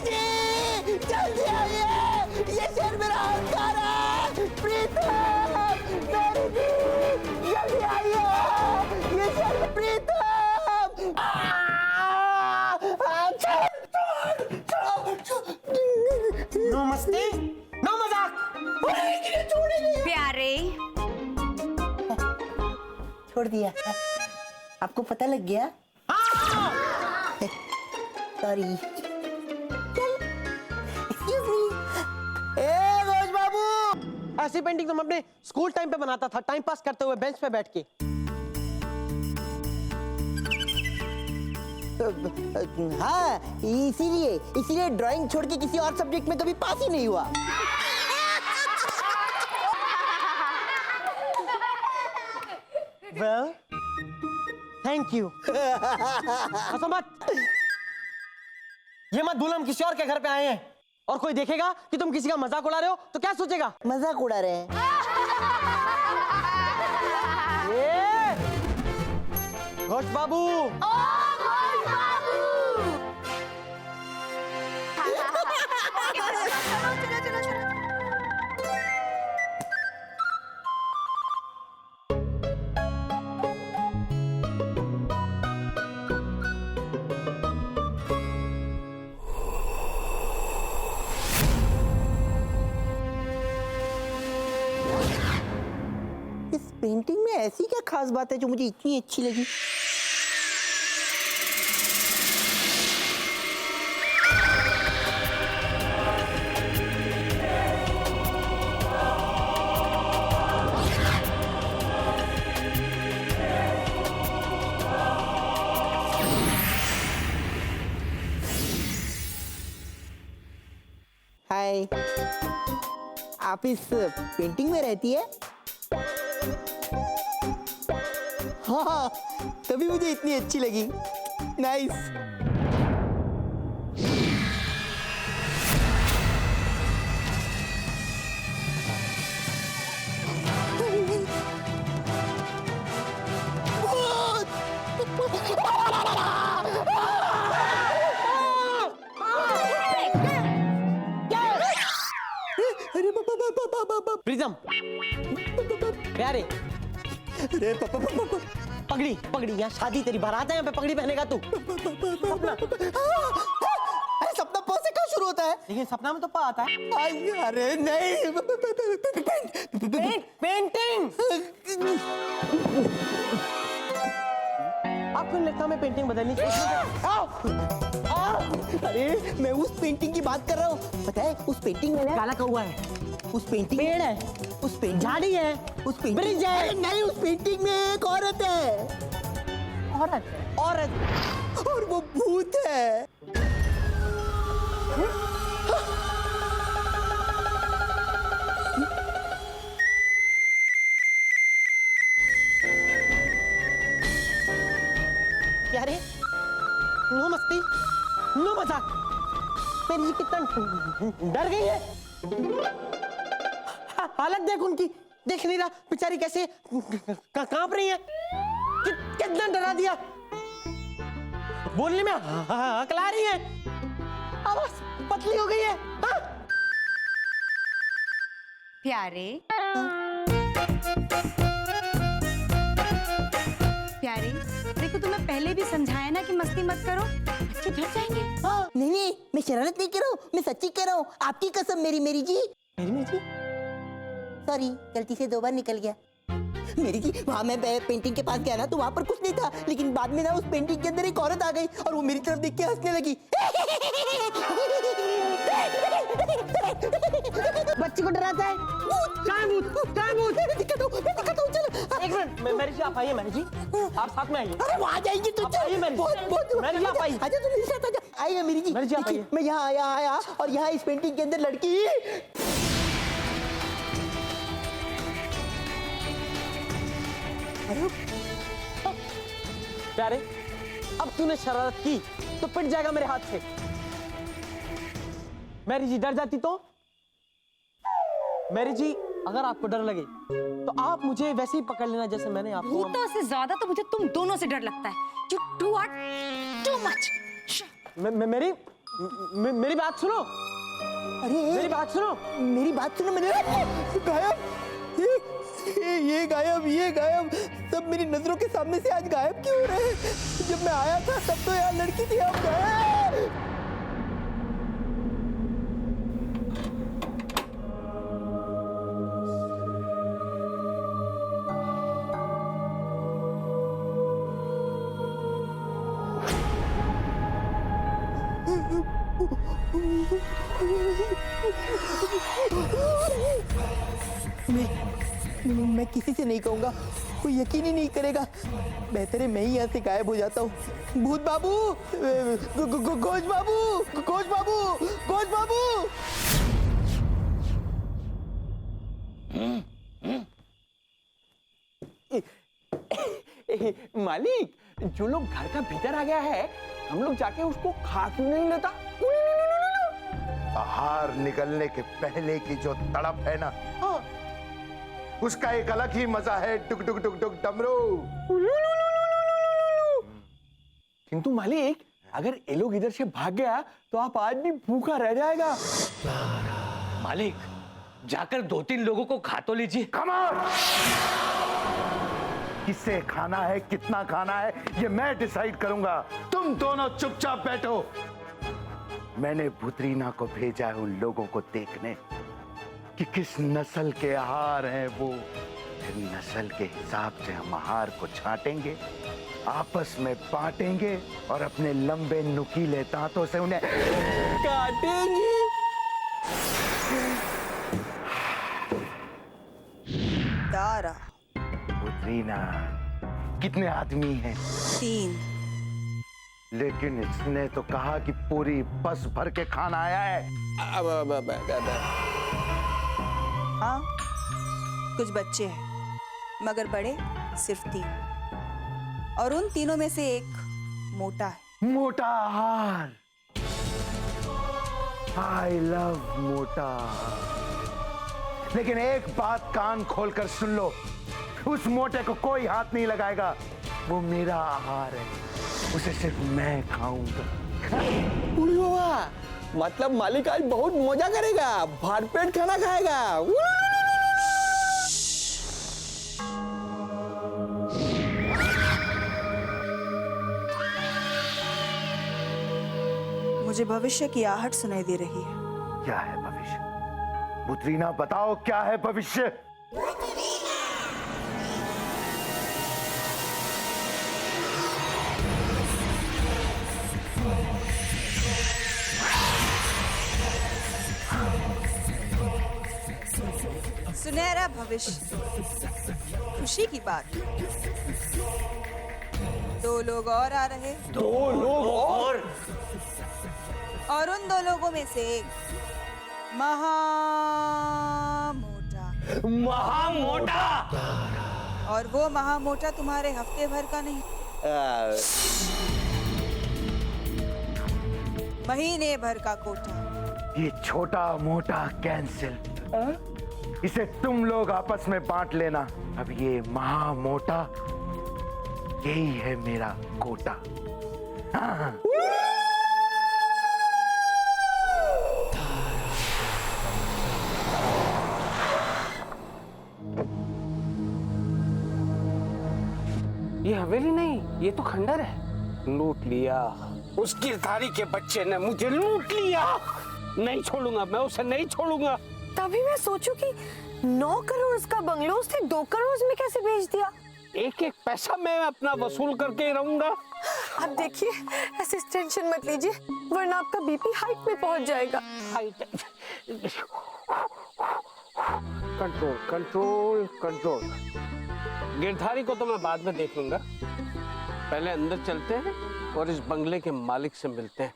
जी जल्दी आइए, ये शेर मेरा हंकार है। प्रीतम, मेरी जी जल्दी आइए, ये शेर प्रीतम। नो मस्ती, नो मजाक। प्यारे, छोड़ दिया, आपको पता लग गया? सॉरी। Excuse me. ए घोष बाबू, ऐसी पेंटिंग तुम अपने स्कूल टाइम पे बनाता था, टाइम पास करते हुए बेंच पे बैठ के। हाँ, इसीलिए ड्राइंग छोड़ के किसी और सब्जेक्ट में कभी पास ही नहीं हुआ। Well, thank you. हंसो मत। ये मत भूलो हम किसी और के घर पे आए हैं, और कोई देखेगा कि तुम किसी का मजाक उड़ा रहे हो तो क्या सोचेगा? मजाक उड़ा रहे हैं। ये घोष बाबू, इस पेंटिंग में ऐसी क्या खास बात है जो मुझे इतनी अच्छी लगी? हाय, आप इस पेंटिंग में रहती है? हाँ, तभी मुझे इतनी अच्छी लगी। नाइस। अरे प्रीतम, प्यारे, अरे पापा, पगड़ी पगड़ी, यहाँ शादी तेरी बारात है, यहाँ पे पगड़ी पहनेगा तू। अरे सपना प से कहाँ शुरू होता है? लेकिन सपना में तो पा आता है। अरे नहीं, पेंटिंग। आपको नहीं लगता मैं पेंटिंग बदलनी चाहिए? अरे मैं उस पेंटिंग की बात कर रहा हूँ। पता है उस पेंटिंग में काला कौवा है, उस पेंटिंग पेड़ है, उस पेंटिंग झाड़ी है, उस पेंटिंग ब्रिज है। अरे नहीं, उस पेंटिंग में एक औरत है। औरत है, औरत, और वो भूत है। क्या रे? नो मस्ती, नो मजाक। मेरी जी कितना डर गई है। हालत देख उनकी, देख नहीं रहा बेचारी कैसे कांप रही है। कितना डरा दिया, बोलने में हकला रही है, आवाज पतली हो गई है। हाँ? प्यारे, प्यारे, देखो तुम्हें पहले भी समझाया ना कि मस्ती मत करो, बच्चे डर जाएंगे। हाँ, नहीं, मैं शरारत नहीं कर रहा हूँ, मैं सच्ची कह रहा हूँ। आपकी कसम मेरी जी। मेरी जी, सॉरी, गलती से 2 बार निकल गया। मेरी जी, वहाँ मैं पेंटिंग के पास गया ना तो वहाँ पर कुछ नहीं था, लेकिन बाद में ना उस पेंटिंग के अंदर एक औरत आ गई और वो मेरी तरफ देख के हंसने लगी। बच्ची को डराता है। कहाँ भूत? कहाँ भूत? मैं दिखाता हूँ, चलो। एक मिनट, मेरी जी आप आइए, मेरी जी आप साथ में आइए। अरे वहाँ जाएंगी तो आप आइए मेरी जी। मेरी जी आप आइए। आजा तुम मेरे साथ आजा। आइए मेरी जी। मेरी जी आप देखिए, आइए। मैं यहाँ आया और यहाँ इस पेंटिंग के अंदर लड़की। अरे प्यारे, अब तूने शरारत की तो पिट जाएगा मेरे हाथ से। मैरी जी डर जाती तो? मैरी जी, अगर आपको डर लगे तो आप मुझे वैसे ही पकड़ लेना जैसे मैंने आपको। भूतों से ज्यादा तो मुझे तुम दोनों से डर लगता है। You two are too much. मेरी बात सुनो, अरे मेरी बात सुनो। मेरी बात सुनो, मैंने गायब, ये गायब, ये गायब, सब मेरी नजरों के सामने से आज गायब क्यों हो रहे हैं? जब मैं आया था तब तो यार लड़की थी, अब गायब। मैं किसी से नहीं कहूंगा, कोई यकीन ही नहीं करेगा। बेहतर है मैं ही यहाँ से गायब हो जाता हूँ। भूत बाबू, घोष बाबू, घोष बाबू, घोष बाबू। मालिक, जो लोग घर का भीतर आ गया है, हम लोग जाके उसको खा क्यों नहीं लेता? बाहर निकलने के पहले की जो तड़प है ना, उसका एक अलग ही मजा है। टुक टुक टुक टुक डमरू। किंतु मालिक, अगर ये लोग इधर से भाग गया तो आप आज भी भूखा रह जाएगा। मालिक, जाकर 2-3 लोगों को खा तो लीजिए। कमाल! किसे खाना है, कितना खाना है, ये मैं डिसाइड करूंगा। तुम दोनों चुपचाप बैठो। मैंने भुतरीना को भेजा है उन लोगों को देखने कि किस नस्ल के आहार हैं वो। फिर नस्ल के हिसाब से हम आहार को छांटेंगे, आपस में बांटेंगे और अपने लंबे नुकीले दांतों से उन्हें काटेंगे। दारा भुतरीना, कितने आदमी हैं? 3। लेकिन इसने तो कहा कि पूरी बस भर के खाना आया है। हाँ, कुछ बच्चे हैं, मगर बड़े सिर्फ 3। और उन तीनों में से एक मोटा है। मोटा आहार। आई लव मोटा आहार। लेकिन एक बात कान खोलकर सुन लो, उस मोटे को कोई हाथ नहीं लगाएगा। वो मेरा आहार है, उसे सिर्फ मैं खाऊंगा। उड़ी बाबा, मतलब मालिक आज बहुत मजा करेगा, भरपेट खाना खाएगा। मुझे भविष्य की आहट सुनाई दे रही है। क्या है भविष्य? भुतरीना बताओ, क्या है भविष्य? सुनहरा भविष्य, खुशी की बात। 2 लोग और आ रहे। 2 लोग और उन 2 लोगों में से एक महामोटा। और वो महामोटा तुम्हारे हफ्ते भर का नहीं, महीने भर का कोटा। ये छोटा मोटा कैंसिल। इसे तुम लोग आपस में बांट लेना। अब ये महामोटा, यही है मेरा कोटा। हाँ। ये हवेली नहीं, ये तो खंडर है। लूट लिया, उस गिरधारी के बच्चे ने मुझे लूट लिया। नहीं छोड़ूंगा, मैं उसे नहीं छोड़ूंगा। तभी मैं सोचूं कि 9 करोड़ का बंगलो उसने 2 करोड़ में कैसे बेच दिया। एक एक पैसा मैं अपना वसूल करके ही रहूंगा। आप देखिए, ऐसे टेंशन मत लीजिए, वरना आपका बीपी हाइट में पहुंच जाएगा। Control control control. गिरधारी को तो मैं बाद में देख लूंगा, पहले अंदर चलते हैं और इस बंगले के मालिक से मिलते हैं।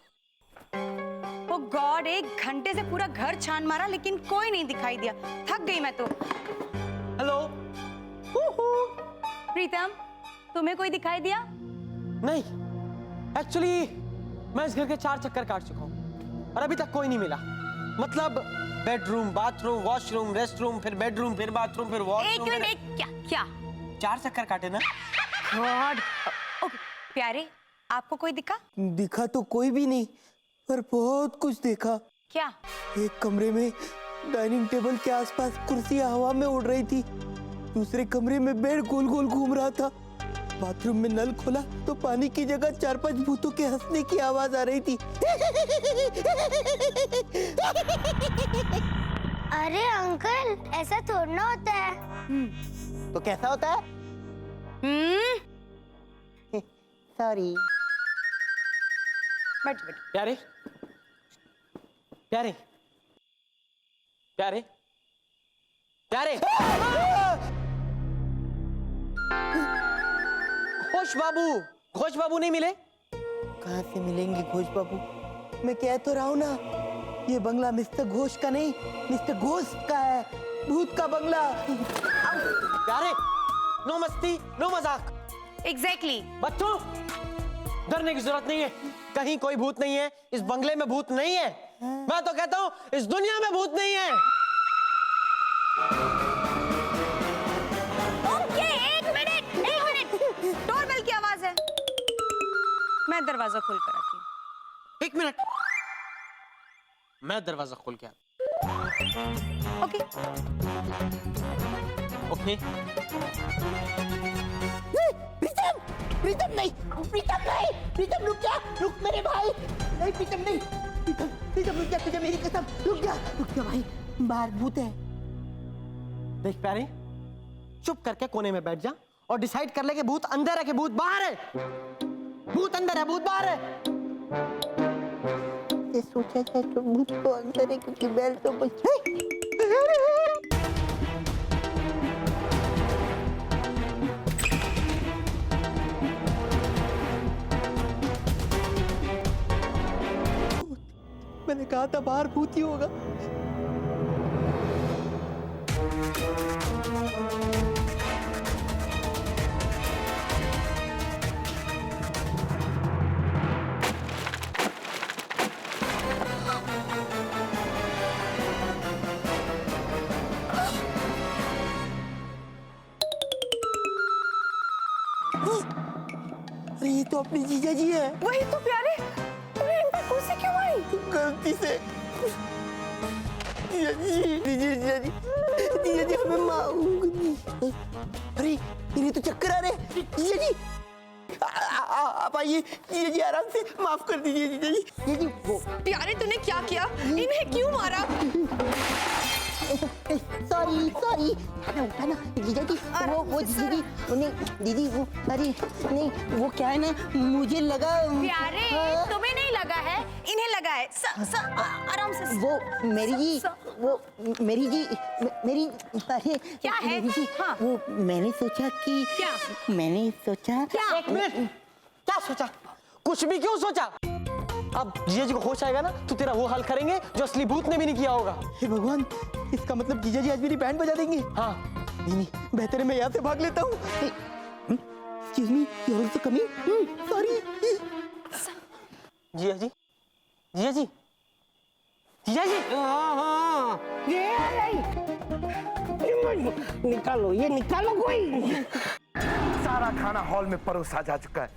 ओ गॉड, 1 घंटे से पूरा घर छान मारा लेकिन कोई नहीं दिखाई दिया। थक गई मैं तो। हेलो। प्रीतम, तुम्हें कोई दिखाई दिया? नहीं, एक्चुअली मैं इस घर के 4 चक्कर काट चुका हूँ और अभी तक कोई नहीं मिला। मतलब bedroom, bathroom, washroom, rest room, फिर बेडरूम, फिर बाथरूम, फिर वॉशरूम। एक मिनट, क्या क्या 4 चक्कर काटे ना। गॉड। ओके प्यारे, आपको कोई दिखा? दिखा तो कोई भी नहीं, और बहुत कुछ देखा। क्या? एक कमरे में डाइनिंग टेबल के आसपास कुर्सियां हवा में उड़ रही थी, दूसरे कमरे में बेड गोल गोल घूम रहा था, बाथरूम में नल खोला तो पानी की जगह 4-5 भूतों के हंसने की आवाज आ रही थी। अरे अंकल, ऐसा थोड़ा ना होता है। तो कैसा होता है? सॉरी। बैठ बैठ। प्यारे प्यारे प्यारे प्यारे घोष बाबू नहीं मिले? कहाँ से मिलेंगे घोष बाबू? मैं कह तो रहा हूँ ना, ये बंगला मिस्टर घोष का नहीं, मिस्टर घोस्ट का है, भूत का बंगला। प्यारे, नो मस्ती नो मजाक। एग्जैक्टली। बच्चों, डरने की जरूरत नहीं है, कहीं कोई भूत नहीं है, इस बंगले में भूत नहीं है। मैं तो कहता हूँ इस दुनिया में भूत नहीं है। ओके, एक मिनट। डोरबेल की आवाज है, मैं दरवाजा खोल कर आती हूँ। 1 मिनट, मैं दरवाजा खोल के आता। ओके। ओके। प्रीतम, प्रीतम नहीं, प्रीतम नहीं, प्रीतम रुक जा, रुक मेरे भाई, नहीं प्रीतम नहीं, प्रीतम, प्रीतम रुक जा, तुझे मेरी कसम, रुक जा भाई, बाहर भूत है। देख प्यारे, चुप करके कोने में बैठ जा और डिसाइड कर ले कि भूत अंदर है कि भूत बाहर है। भूत अंदर है, भूत बाहर है। ये सोचा जाए तो भूत तो अंदर है, क्योंकि बैल तो कुछ मैंने कहा था बाहर भूत ही होगा। अरे ये तो अपनी जीजा जी है। वही तो प्यारे, तूने इन पर कुर्सी क्यों आई? गलती से। जीजा जी हमें माफ। अरे इन्हें तो चक्कर आ रहे। जीजा जी आप आइए, जीजा जी आराम से, माफ कर दीजिए जीजा जी। जीजा जी वो प्यारे, तूने क्या किया? इन्हें क्यों मारा? सॉरी उठा ना जीजा जी, वो जीजा जी उन्हें दीदी वो, अरे नहीं वो क्या है ना, मुझे लगा प्यारे, तुम्हें नहीं लगा है, इन्हें लगा है। आराम से। वो मेरी जी, वो मेरी जी, मेरी, अरे क्या है? मेरी जी, हाँ। वो मैंने सोचा कि क्या? मैंने सोचा क्या? 1 मिनट, क्या सोचा? कुछ भी क्यों सोचा? अब जीजा जी को होश आएगा ना तो तेरा वो हाल करेंगे जो असली भूत ने भी नहीं किया होगा। हे भगवान, इसका मतलब जीजा जी आज मेरी बैंड बजा देंगे। हाँ। नहीं, बेहतर है मैं यहाँ से भाग लेता हूँ। Excuse me, you are also coming? Sorry. जीजा जी, जीजा जी, जीजा जी। निकालो, ये निकालो कोई। सारा खाना हॉल में परोसा जा चुका है,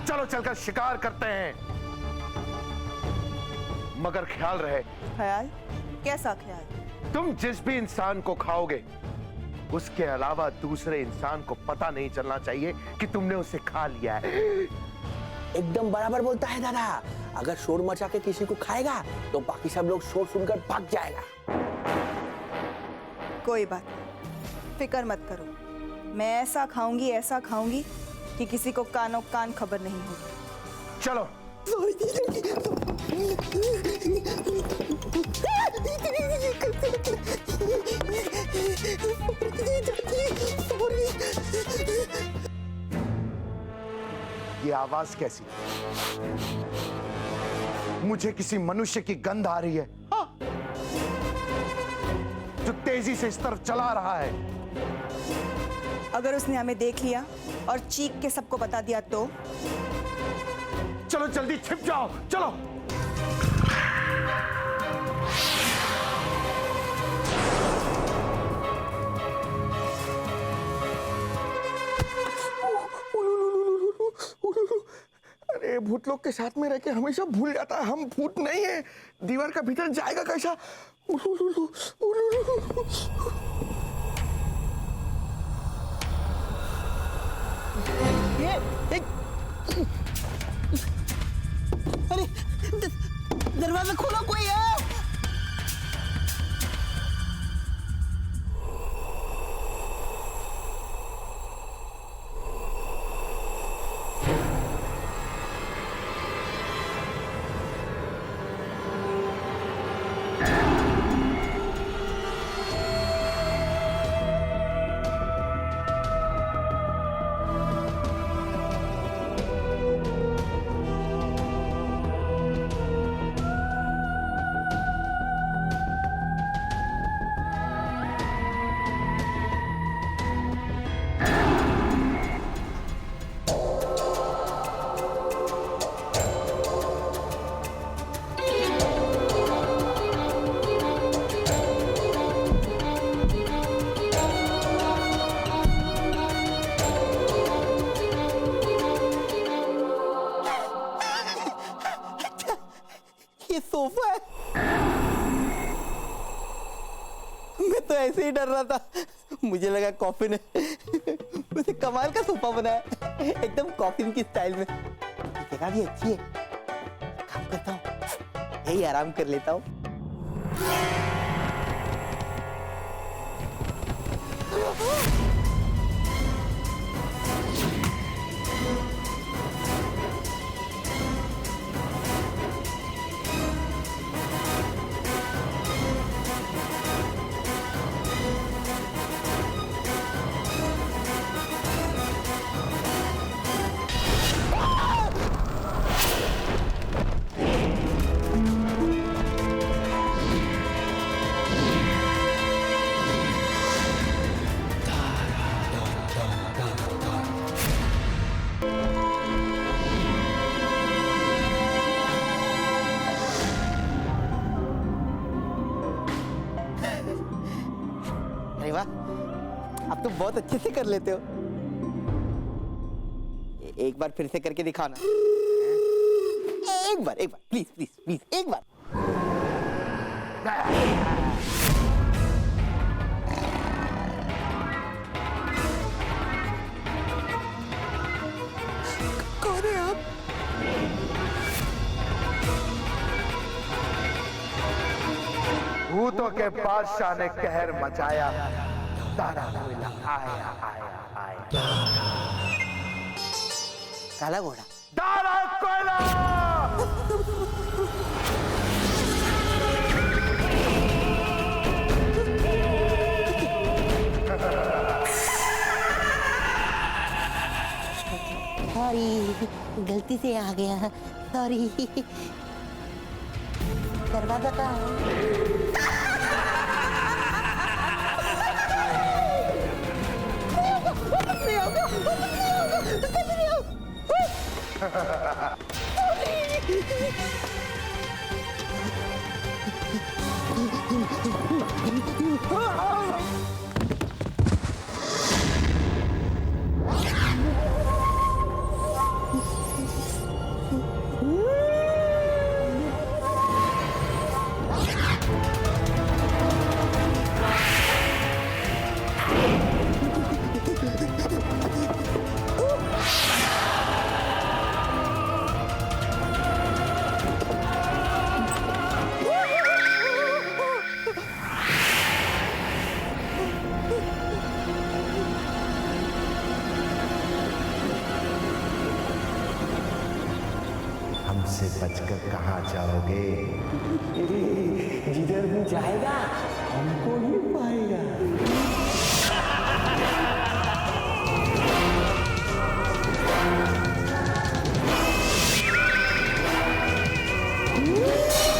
चलो चलकर शिकार करते हैं, मगर ख्याल रहे। ख्याल? कैसा ख्याल? तुम जिस भी इंसान को खाओगे उसके अलावा दूसरे इंसान को पता नहीं चलना चाहिए कि तुमने उसे खा लिया है। एकदम बराबर बोलता है दादा। अगर शोर मचा के किसी को खाएगा तो बाकी सब लोग शोर सुनकर भाग जाएगा। कोई बात नहीं, फिक्र मत करो, मैं ऐसा खाऊंगी कि किसी को कानों कान खबर नहीं होगी। चलो। ये आवाज कैसी? मुझे किसी मनुष्य की गंध आ रही है, जो तेजी से इस तरफ चला रहा है। अगर उसने हमें देख लिया और चीख के सबको बता दिया तो? चलो जल्दी छिप जाओ, चलो। अरे भूत लोग के साथ में रह के हमेशा भूल जाता है हम भूत नहीं है। दीवार का भीतर जाएगा कैसा? अरे दरवाजा खोलो, कोई है? ये सोफा है। मैं तो ऐसे ही डर रहा था, मुझे लगा कॉफिन है। वैसे कमाल का सोफा बना है, एकदम कॉफिन की स्टाइल में। जगह भी अच्छी है। काम करता हूँ, यही आराम कर लेता हूँ। अरे वाह, आप तो बहुत अच्छे से कर लेते हो। एक बार फिर से करके दिखाना। एक बार प्लीज प्लीज प्लीज एक बार। कौन है आप? भूतों के बादशाह ने कहर मचाया, तारा कोयला आया आया आया। काला घोड़ा। तारा कोयला! सॉरी, गलती से आ गया, सॉरी। दरवाजा कहाँ है? हमसे बचकर कहाँ जाओगे? जिधर भी जाएगा हमको ही पाएगा। Yeah!